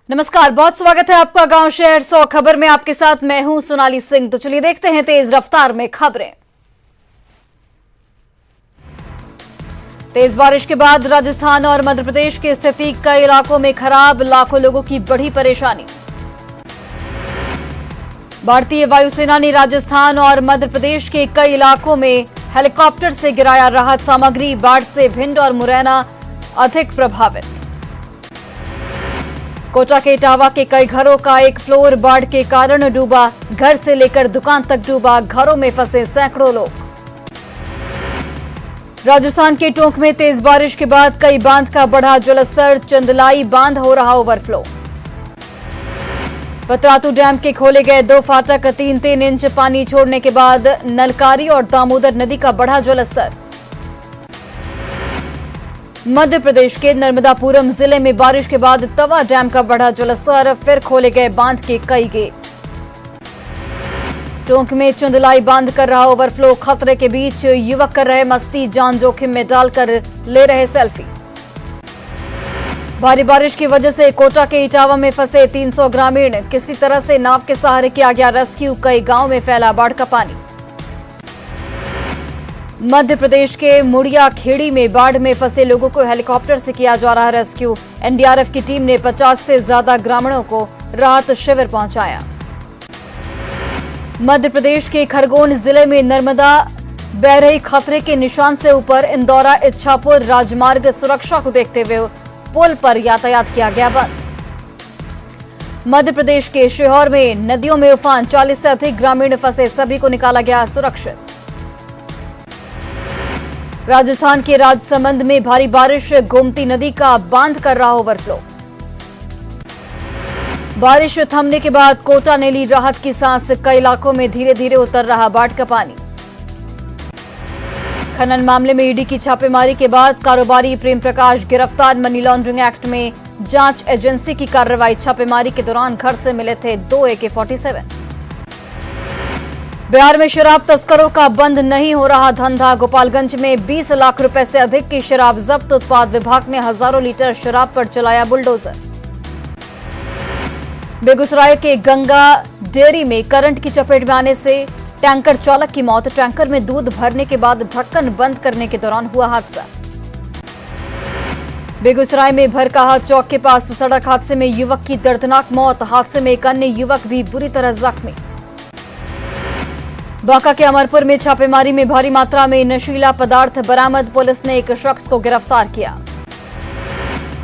नमस्कार, बहुत स्वागत है आपका गांव शहर 100 खबर में। आपके साथ मैं हूं सोनाली सिंह। तो चलिए देखते हैं तेज रफ्तार में खबरें। तेज बारिश के बाद राजस्थान और मध्य प्रदेश की स्थिति कई इलाकों में खराब, लाखों लोगों की बड़ी परेशानी। भारतीय वायुसेना ने राजस्थान और मध्य प्रदेश के कई इलाकों में हेलीकॉप्टर से गिराया राहत सामग्री। बाढ़ से भिंड और मुरैना अधिक प्रभावित। कोटा के इटावा के कई घरों का एक फ्लोर बाढ़ के कारण डूबा, घर से लेकर दुकान तक डूबा, घरों में फंसे सैकड़ों लोग। राजस्थान के टोंक में तेज बारिश के बाद कई बांध का बढ़ा जलस्तर, चंदलाई बांध हो रहा ओवरफ्लो। पतरातू डैम के खोले गए 2 फाटक, 3-3 इंच पानी छोड़ने के बाद नलकारी और दामोदर नदी का बढ़ा जलस्तर। मध्य प्रदेश के नर्मदापुरम जिले में बारिश के बाद तवा डैम का बढ़ा जलस्तर, फिर खोले गए बांध के कई गेट। टोंक में चंदलाई बांध कर रहा ओवरफ्लो, खतरे के बीच युवक कर रहे मस्ती, जान जोखिम में डालकर ले रहे सेल्फी। भारी बारिश की वजह से कोटा के इटावा में फंसे 300 ग्रामीण, किसी तरह से नाव के सहारे किया गया रेस्क्यू, कई गांव में फैला बाढ़ का पानी। मध्य प्रदेश के मुड़िया खेड़ी में बाढ़ में फंसे लोगों को हेलीकॉप्टर से किया जा रहा रेस्क्यू। एनडीआरएफ की टीम ने 50 से ज्यादा ग्रामीणों को राहत शिविर पहुंचाया। मध्य प्रदेश के खरगोन जिले में नर्मदा बह रही खतरे के निशान से ऊपर। इंदौरा इच्छापुर राजमार्ग सुरक्षा को देखते हुए पुल पर यातायात किया गया बंद। मध्य प्रदेश के सीहोर में नदियों में उफान, 40 से अधिक ग्रामीण फंसे, सभी को निकाला गया सुरक्षित। राजस्थान के राजसमंद में भारी बारिश, गोमती नदी का बांध कर रहा ओवरफ्लो। बारिश थमने के बाद कोटा ने ली राहत की सांस, कई इलाकों में धीरे धीरे उतर रहा बाढ़ का पानी। खनन मामले में ईडी की छापेमारी के बाद कारोबारी प्रेम प्रकाश गिरफ्तार। मनी लॉन्ड्रिंग एक्ट में जांच एजेंसी की कार्रवाई। छापेमारी के दौरान घर से मिले थे 2 AK-47। बिहार में शराब तस्करों का बंद नहीं हो रहा धंधा। गोपालगंज में 20 लाख रुपए से अधिक की शराब जब्त। उत्पाद विभाग ने हजारों लीटर शराब पर चलाया बुलडोजर। बेगूसराय के गंगा डेयरी में करंट की चपेट में आने से टैंकर चालक की मौत। टैंकर में दूध भरने के बाद ढक्कन बंद करने के दौरान हुआ हादसा। बेगूसराय में भरकाहा चौक के पास सड़क हादसे में युवक की दर्दनाक मौत। हादसे में एक अन्य युवक भी बुरी तरह जख्मी। बांका के अमरपुर में छापेमारी में भारी मात्रा में नशीला पदार्थ बरामद। पुलिस ने एक शख्स को गिरफ्तार किया।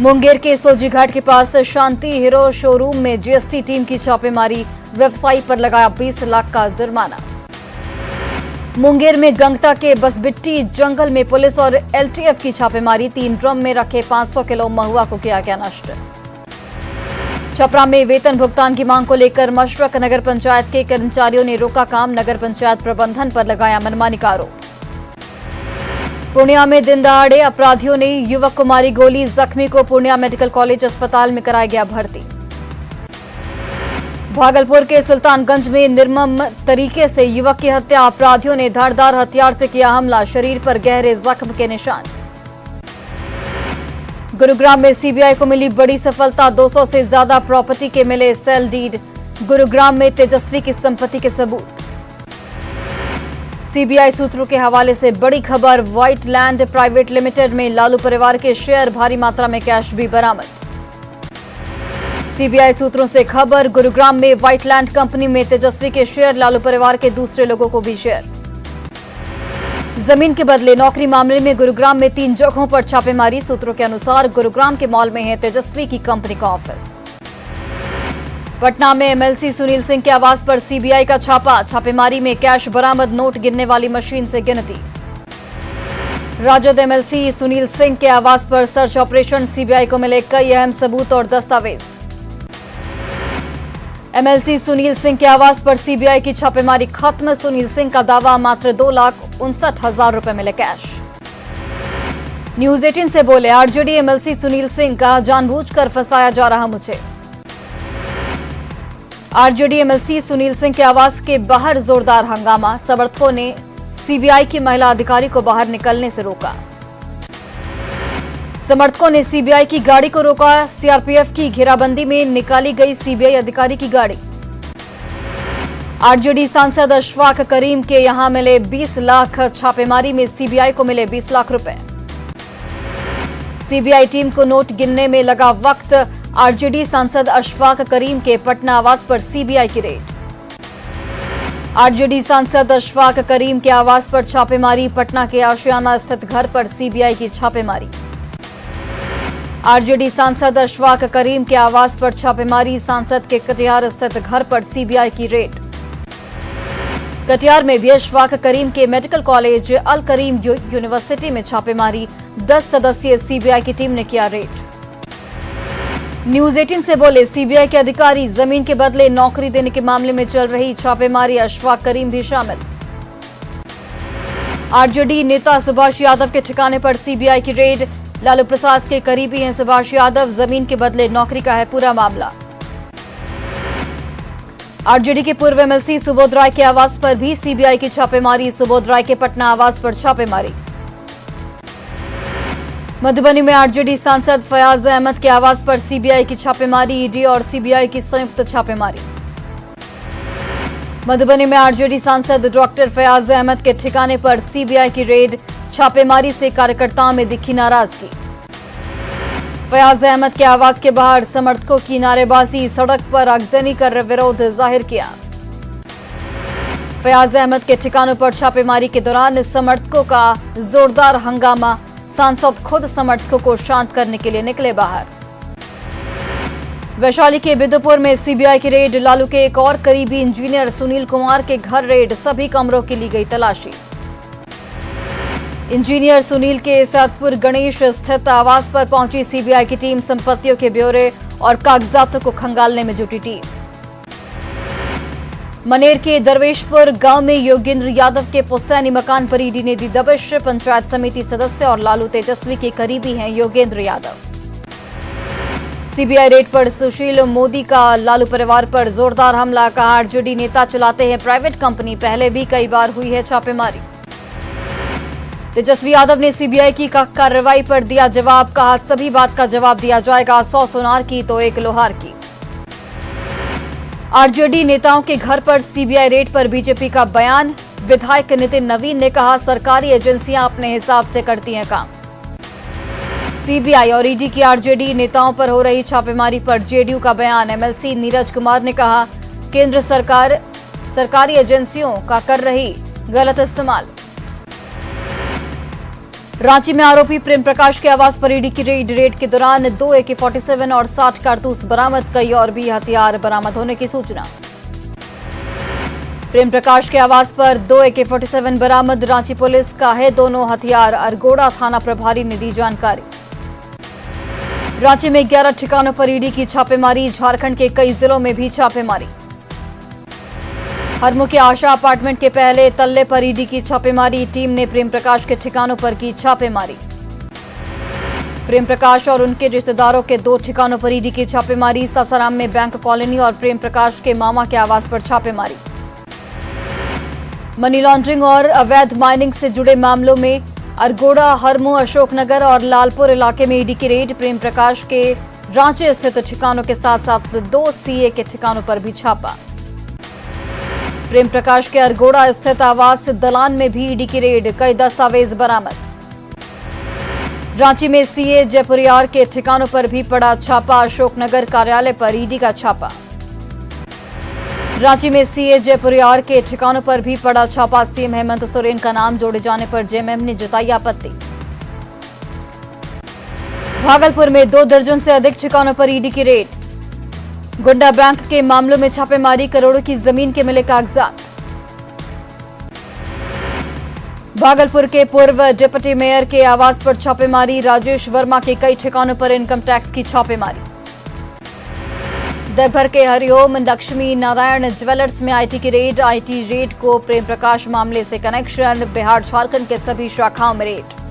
मुंगेर के सोजीघाट के पास शांति हीरो शोरूम में जीएसटी टीम की छापेमारी। व्यवसायी पर लगाया 20 लाख का जुर्माना। मुंगेर में गंगटा के बसबिट्टी जंगल में पुलिस और एलटीएफ की छापेमारी। 3 ड्रम में रखे 500 किलो महुआ को किया गया नष्ट। छपरा में वेतन भुगतान की मांग को लेकर मशरक नगर पंचायत के कर्मचारियों ने रोका काम। नगर पंचायत प्रबंधन पर लगाया मनमानी का आरोप। पूर्णिया में दिन दहाड़े अपराधियों ने युवक को मारी गोली। जख्मी को पूर्णिया मेडिकल कॉलेज अस्पताल में कराया गया भर्ती। भागलपुर के सुल्तानगंज में निर्मम तरीके से युवक की हत्या। अपराधियों ने धारदार हथियार से किया हमला, शरीर पर गहरे जख्म के निशान। गुरुग्राम में सीबीआई को मिली बड़ी सफलता। 200 से ज्यादा प्रॉपर्टी के मिले सेल डीड। गुरुग्राम में तेजस्वी की संपत्ति के सबूत। सीबीआई सूत्रों के हवाले से बड़ी खबर। व्हाइट लैंड प्राइवेट लिमिटेड में लालू परिवार के शेयर, भारी मात्रा में कैश भी बरामद। सीबीआई सूत्रों से खबर, गुरुग्राम में व्हाइट लैंड कंपनी में तेजस्वी के शेयर, लालू परिवार के दूसरे लोगों को भी शेयर। जमीन के बदले नौकरी मामले में गुरुग्राम में 3 जगहों पर छापेमारी। सूत्रों के अनुसार गुरुग्राम के मॉल में है तेजस्वी की कंपनी का ऑफिस। पटना में एमएलसी सुनील सिंह के आवास पर सीबीआई का छापा। छापेमारी में कैश बरामद, नोट गिनने वाली मशीन से गिनती। राजद एमएलसी सुनील सिंह के आवास पर सर्च ऑपरेशन। सीबीआई को मिले कई अहम सबूत और दस्तावेज। एमएलसी सुनील सिंह के आवास पर सीबीआई की छापेमारी खत्म। सुनील सिंह का दावा, मात्र 2,59,000 रुपए मिले कैश। न्यूज 18 से बोले आरजेडी एमएलसी सुनील सिंह का, जानबूझकर फंसाया जा रहा मुझे। आरजेडी एमएलसी सुनील सिंह के आवास के बाहर जोरदार हंगामा। समर्थकों ने सीबीआई की महिला अधिकारी को बाहर निकलने से रोका। समर्थकों ने सीबीआई की गाड़ी को रोका। सीआरपीएफ की घेराबंदी में निकाली गई सीबीआई अधिकारी की गाड़ी। आरजेडी सांसद अशफाक करीम के यहां मिले 20 लाख। छापेमारी में सीबीआई को मिले 20 लाख रुपए। सीबीआई टीम को नोट गिनने में लगा वक्त। आरजेडी सांसद अशफाक करीम के पटना आवास पर सीबीआई की रेड। आरजेडी सांसद अशफाक करीम के आवास पर छापेमारी। पटना के आशियाना स्थित घर पर सीबीआई की छापेमारी। आरजेडी सांसद अशफाक करीम के आवास पर छापेमारी। सांसद के कटिहार स्थित घर पर सीबीआई की रेड। कटिहार में भी अशफाक करीम के मेडिकल कॉलेज अल करीम यूनिवर्सिटी में छापेमारी। 10 सदस्यीय सीबीआई की टीम ने किया रेड। न्यूज 18 से बोले सीबीआई के अधिकारी। जमीन के बदले नौकरी देने के मामले में चल रही छापेमारी। अशफाक करीम भी शामिल। आरजेडी नेता सुभाष यादव के ठिकाने पर सीबीआई की रेड। लालू प्रसाद के करीबी हैं सुभाष यादव। जमीन के बदले नौकरी का है पूरा मामला। आरजेडी के पूर्व एमएलसी सुबोध राय के आवास पर भी सीबीआई की छापेमारी। सुबोध राय के पटना आवास पर छापेमारी। मधुबनी में आरजेडी सांसद फयाज अहमद के आवास पर सीबीआई की छापेमारी। ईडी और सीबीआई की संयुक्त छापेमारी। मधुबनी में आरजेडी सांसद डॉक्टर फयाज अहमद के ठिकाने पर सीबीआई की रेड। छापेमारी से कार्यकर्ताओं में दिखी नाराजगी। फयाज अहमद के आवास के बाहर समर्थकों की नारेबाजी। सड़क पर आगजनी कर विरोध जाहिर किया। फयाज अहमद के ठिकानों पर छापेमारी के दौरान समर्थकों का जोरदार हंगामा। सांसद खुद समर्थकों को शांत करने के लिए निकले बाहर। वैशाली के बिदुपुर में सीबीआई की रेड। लालू के एक और करीबी इंजीनियर सुनील कुमार के घर रेड। सभी कमरों की ली गई तलाशी। इंजीनियर सुनील के सातपुर गणेश स्थित आवास पर पहुंची सीबीआई की टीम। संपत्तियों के ब्यौरे और कागजातों को खंगालने में जुटी टीम। मनेर के दरवेशपुर गांव में योगेंद्र यादव के पुश्तैनी मकान पर ईडी ने दी दबिश। पंचायत समिति सदस्य और लालू तेजस्वी के करीबी हैं योगेंद्र यादव। सीबीआई रेड पर सुशील मोदी का लालू परिवार पर जोरदार हमला। कहा आरजेडी नेता चलाते हैं प्राइवेट कंपनी। पहले भी कई बार हुई है छापेमारी। तेजस्वी यादव ने सीबीआई की कार्रवाई पर दिया जवाब। कहा सभी बात का जवाब दिया जाएगा। 100 सोनार की तो 1 लोहार की। आरजेडी नेताओं के घर पर सीबीआई रेड पर बीजेपी का बयान। विधायक नितिन नवीन ने कहा सरकारी एजेंसियां अपने हिसाब से करती हैं काम। सीबीआई और ईडी की आरजेडी नेताओं पर हो रही छापेमारी पर जेडीयू का बयान। एमएलसी नीरज कुमार ने कहा केंद्र सरकार सरकारी एजेंसियों का कर रही गलत इस्तेमाल। रांची में आरोपी प्रेम प्रकाश के आवास पर ईडी की रेड के दौरान 2 AK-47 और 60 कारतूस बरामद। कई और भी हथियार बरामद होने की सूचना। प्रेम प्रकाश के आवास पर 2 AK-47 बरामद। रांची पुलिस का है दोनों हथियार। अरगोड़ा थाना प्रभारी ने दी जानकारी। रांची में 11 ठिकानों पर ईडी की छापेमारी। झारखंड के कई जिलों में भी छापेमारी। हरमू के आशा अपार्टमेंट के पहले तल्ले पर ईडी की छापेमारी। टीम ने प्रेम प्रकाश के ठिकानों पर की छापेमारी। प्रेम प्रकाश और उनके रिश्तेदारों के 2 ठिकानों पर ईडी की छापेमारी। सासाराम में बैंक कॉलोनी और प्रेम प्रकाश के मामा के आवास पर छापेमारी। मनी लॉन्ड्रिंग और अवैध माइनिंग से जुड़े मामलों में अरगोड़ा, हरमू, अशोकनगर और लालपुर इलाके में ईडी की रेड। प्रेम प्रकाश के रांची स्थित ठिकानों के साथ साथ 2 सीए के ठिकानों पर भी छापा। प्रेम प्रकाश के अरगोड़ा स्थित आवास दलान में भी ईडी की रेड। कई दस्तावेज बरामद। रांची में सीए जयपुरियार के ठिकानों पर भी पड़ा छापा। अशोकनगर कार्यालय पर ईडी का छापा। रांची में सीए जयपुरियार के ठिकानों पर भी पड़ा छापा। सीएम हेमंत सोरेन का नाम जोड़े जाने पर जेएमएम ने जताई आपत्ति। भागलपुर में 2 दर्जन से अधिक ठिकानों पर ईडी की रेड। गुंडा बैंक के मामलों में छापेमारी। करोड़ों की जमीन के मिले कागजात। भागलपुर के पूर्व डिप्टी मेयर के आवास पर छापेमारी। राजेश वर्मा के कई ठिकानों पर इनकम टैक्स की छापेमारी। देवघर के हरिओम लक्ष्मी नारायण ज्वेलर्स में आईटी की रेड। आईटी रेड को प्रेम प्रकाश मामले से कनेक्शन। बिहार झारखंड के सभी शाखाओं में रेड।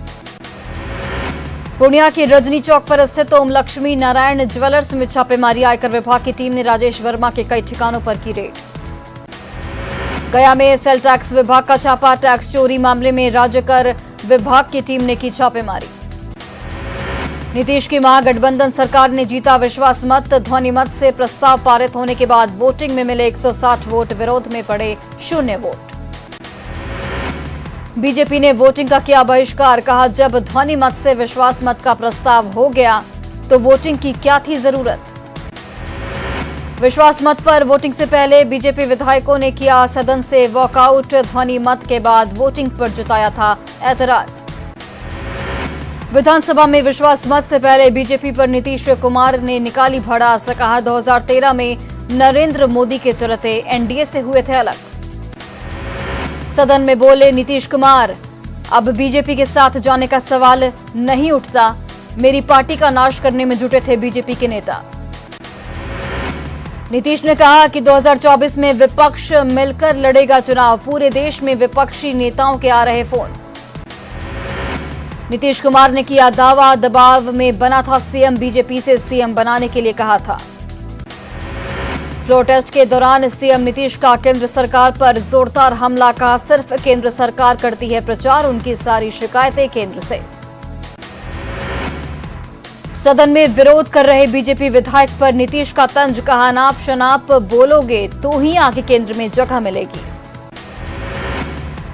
पूर्णिया के रजनी चौक पर स्थित ओम लक्ष्मी नारायण ज्वेलर्स में छापेमारी। आयकर विभाग की टीम ने राजेश वर्मा के कई ठिकानों पर की रेड। गया में सेल टैक्स विभाग का छापा। टैक्स चोरी मामले में राज्य कर विभाग की टीम ने की छापेमारी। नीतीश की महागठबंधन सरकार ने जीता विश्वास मत। ध्वनि मत से प्रस्ताव पारित होने के बाद वोटिंग में मिले 160 वोट, विरोध में पड़े 0 वोट। बीजेपी ने वोटिंग का किया बहिष्कार। कहा, जब ध्वनि मत से विश्वास मत का प्रस्ताव हो गया तो वोटिंग की क्या थी जरूरत। विश्वास मत पर वोटिंग से पहले बीजेपी विधायकों ने किया सदन से वॉकआउट। ध्वनि मत के बाद वोटिंग पर जताया था एतराज। विधानसभा में विश्वास मत से पहले बीजेपी पर नीतीश कुमार ने निकाली भड़ास। कहा, 2013 में नरेंद्र मोदी के चलते एनडीए से हुए थे अलग। सदन में बोले नीतीश कुमार, अब बीजेपी के साथ जाने का सवाल नहीं उठता। मेरी पार्टी का नाश करने में जुटे थे बीजेपी के नेता। नीतीश ने कहा कि 2024 में विपक्ष मिलकर लड़ेगा चुनाव। पूरे देश में विपक्षी नेताओं के आ रहे फोन। नीतीश कुमार ने किया दावा, दबाव में बना था सीएम, बीजेपी से सीएम बनाने के लिए कहा था। फ्लोर टेस्ट के दौरान सीएम नीतीश का केंद्र सरकार पर जोरदार हमला। कहा, सिर्फ केंद्र सरकार करती है प्रचार, उनकी सारी शिकायतें केंद्र से। सदन में विरोध कर रहे बीजेपी विधायक पर नीतीश का तंज। कहा, नाप शनाप बोलोगे तो ही आगे केंद्र में जगह मिलेगी।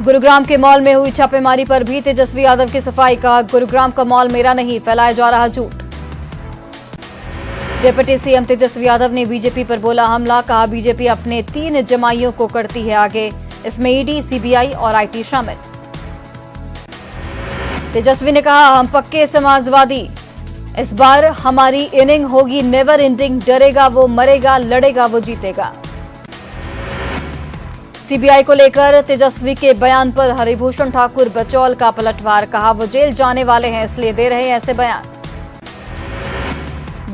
गुरुग्राम के मॉल में हुई छापेमारी पर भी तेजस्वी यादव की सफाई। कहा, गुरुग्राम का मॉल मेरा नहीं, फैलाया जा रहा झूठ। डिप्टी सीएम तेजस्वी यादव ने बीजेपी पर बोला हमला। कहा, बीजेपी अपने 3 जमाइयों को करती है आगे, इसमें ईडी, सीबीआई और आईटी शामिल। तेजस्वी ने कहा, हम पक्के समाजवादी, इस बार हमारी इनिंग होगी नेवर एंडिंग। डरेगा वो मरेगा, लड़ेगा वो जीतेगा। सीबीआई को लेकर तेजस्वी के बयान पर हरिभूषण ठाकुर बचौल का पलटवार। कहा, वो जेल जाने वाले हैं इसलिए दे रहे हैं ऐसे बयान।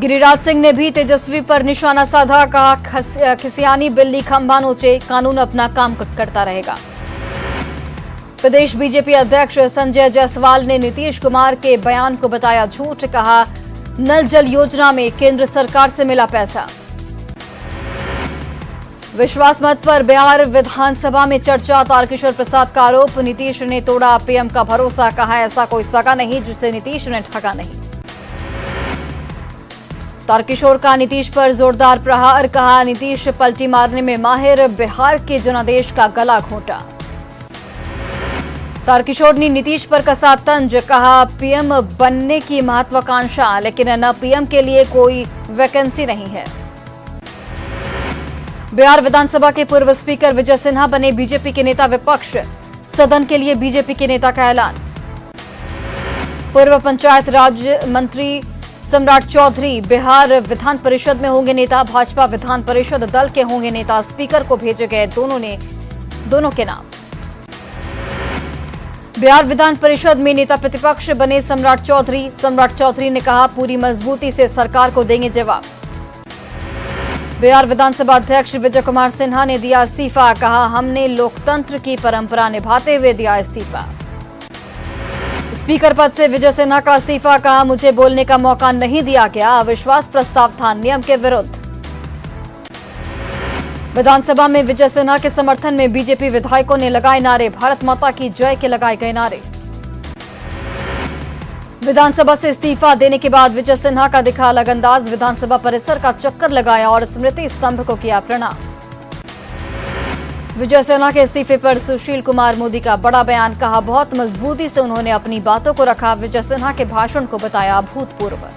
गिरिराज सिंह ने भी तेजस्वी पर निशाना साधा। कहा, खिसियानी बिल्ली खंभा नोचे, कानून अपना काम करता रहेगा। प्रदेश बीजेपी अध्यक्ष संजय जायसवाल ने नीतीश कुमार के बयान को बताया झूठ। कहा, नल जल योजना में केंद्र सरकार से मिला पैसा। विश्वास मत पर बिहार विधानसभा में चर्चा। तारकिशोर प्रसाद का आरोप, नीतीश ने तोड़ा पीएम का भरोसा। कहा, ऐसा कोई सगा नहीं जिसे नीतीश ने ठगा नहीं। तारकिशोर का नीतीश पर जोरदार प्रहार। कहा, नीतीश पलटी मारने में माहिर, बिहार के जनादेश का गला घोंटा। तारकिशोर ने नीतीश पर कसा तंज। कहा, पीएम बनने की महत्वाकांक्षा, लेकिन न पीएम के लिए कोई वैकेंसी नहीं है। बिहार विधानसभा के पूर्व स्पीकर विजय सिन्हा बने बीजेपी के नेता विपक्ष। सदन के लिए बीजेपी के नेता का ऐलान। पूर्व पंचायत राज मंत्री सम्राट चौधरी बिहार विधान परिषद में होंगे नेता। भाजपा विधान परिषद दल के होंगे नेता। स्पीकर को भेजे गए दोनों के नाम। बिहार विधान परिषद में नेता प्रतिपक्ष बने सम्राट चौधरी। सम्राट चौधरी ने कहा, पूरी मजबूती से सरकार को देंगे जवाब। बिहार विधानसभा अध्यक्ष विजय कुमार सिन्हा ने दिया इस्तीफा। कहा, हमने लोकतंत्र की परंपरा निभाते हुए दिया इस्तीफा। स्पीकर पद से विजय सिन्हा का इस्तीफा। कहा, मुझे बोलने का मौका नहीं दिया गया, अविश्वास प्रस्ताव था नियम के विरुद्ध। विधानसभा में विजय सिन्हा के समर्थन में बीजेपी विधायकों ने लगाए नारे। भारत माता की जय के लगाए गए नारे। विधानसभा से इस्तीफा देने के बाद विजय सिन्हा का दिखा अलग अंदाज। विधानसभा परिसर का चक्कर लगाया और स्मृति स्तंभ को किया प्रणाम। विजय सिन्हा के इस्तीफे पर सुशील कुमार मोदी का बड़ा बयान। कहा, बहुत मजबूती से उन्होंने अपनी बातों को रखा। विजय सिन्हा के भाषण को बताया अभूतपूर्व।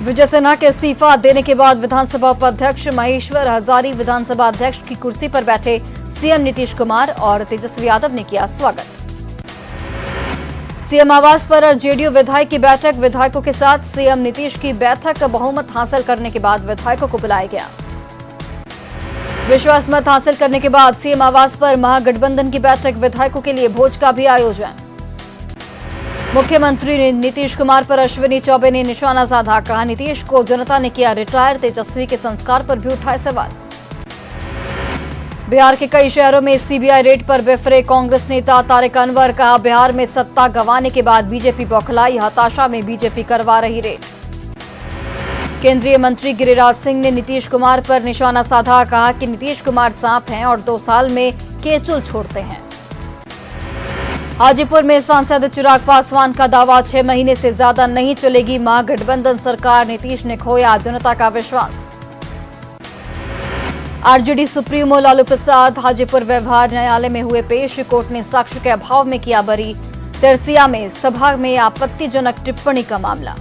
विजय सिन्हा के इस्तीफा देने के बाद विधानसभा उपाध्यक्ष महेश्वर हजारी विधानसभा अध्यक्ष की कुर्सी पर बैठे। सीएम नीतीश कुमार और तेजस्वी यादव ने किया स्वागत। सीएम आवास पर जेडीयू विधायक की बैठक। विधायकों के साथ सीएम नीतीश की बैठक। बहुमत हासिल करने के बाद विधायकों को बुलाया गया। विश्वास मत हासिल करने के बाद सीएम आवास पर महागठबंधन की बैठक। विधायकों के लिए भोज का भी आयोजन। मुख्यमंत्री नीतीश कुमार पर अश्विनी चौबे ने निशाना साधा। कहा, नीतीश को जनता ने किया रिटायर। तेजस्वी के संस्कार पर भी उठाए सवाल। बिहार के कई शहरों में सीबीआई रेड पर बिफरे कांग्रेस नेता तारिक अनवर। कहा, बिहार में सत्ता गंवाने के बाद बीजेपी बौखलाई। हताशा में बीजेपी करवा रही रेड। केंद्रीय मंत्री गिरिराज सिंह ने नीतीश कुमार पर निशाना साधा। कहा कि नीतीश कुमार सांप हैं और 2 साल में केचुल छोड़ते हैं। हाजीपुर में सांसद चिराग पासवान का दावा 6 महीने से ज्यादा नहीं चलेगी महागठबंधन सरकार, नीतीश ने खोया जनता का विश्वास। आरजेडी सुप्रीमो लालू प्रसाद हाजीपुर व्यवहार न्यायालय में हुए पेश, कोर्ट ने साक्ष्य के अभाव में किया बरी। तिरसिया में सभा में आपत्तिजनक टिप्पणी का मामला।